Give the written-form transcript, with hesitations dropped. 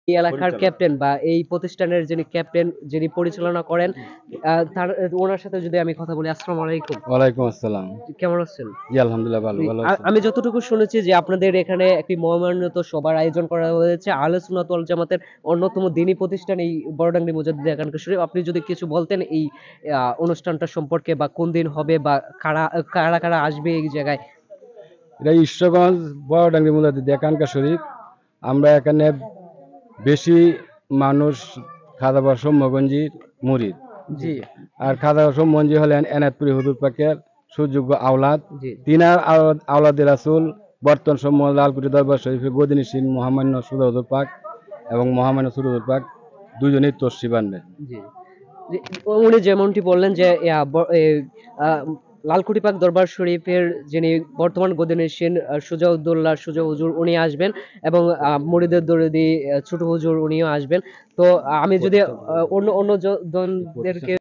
এই এলাকার ক্যাপ্টেন বা এই প্রতিষ্ঠানের যিনি ক্যাপ্টেন, যিনি পরিচালনা করেন, তার ওনার সাথে যদি আমি কথা বলি। আসসালামু আলাইকুম। ওয়ালাইকুম আসসালাম। কেমন আছেন? জি আলহামদুলিল্লাহ ভালো, ভালো আছি। আমি যতটুকু শুনেছি যে আপনাদের এখানে একটি মর্মান্বিত সভার আয়োজন করা হয়েছে আহলে সুন্নাত ওয়াল জামাতের অন্যতম দ্বীনী প্রতিষ্ঠান এই বড়ডাংরি মুজাদ্দিদ এখানকার শরীফ। আপনি যদি কিছু বলতেন এই অনুষ্ঠানটা সম্পর্কে, বা কোন দিন হবে, বা কারা কারা কারা আসবে এই জায়গায়। এটা ঈশ্বরগঞ্জ বড়ডাঙ্গি মুজাদ্দিদ এখানকার শরীফ। আমরা এখানে বেশি মানুষ খাজা বাসম মগঞ্জির মুরিদ। জি আর খাজা বাসম মঞ্জি হলেন এনায়তপুরি হুজুর পাকের সুযোগ্য আওলাদ। জি তিনার আওলাদে রাসূল বর্তমান সময় লালকুটি দরবার শরীফের গদিনীশীল মহামান্য সুর হুজুর পাক এবং মহামান্য সুর হুজুর পাক দুজনেই তশরিফান্বিত। জি জি। উনি যেমনটি বললেন যে লালকুটি পাক দরবার শরীফের যিনি বর্তমান গদিনেশীন সুজাউদ্দৌলা সুজা হুজুর উনি আসবেন, এবং মুরিদের দরদি ছোট হুজুর উনিও আসবেন। তো আমি যদি অন্য অন্য জনদেরকে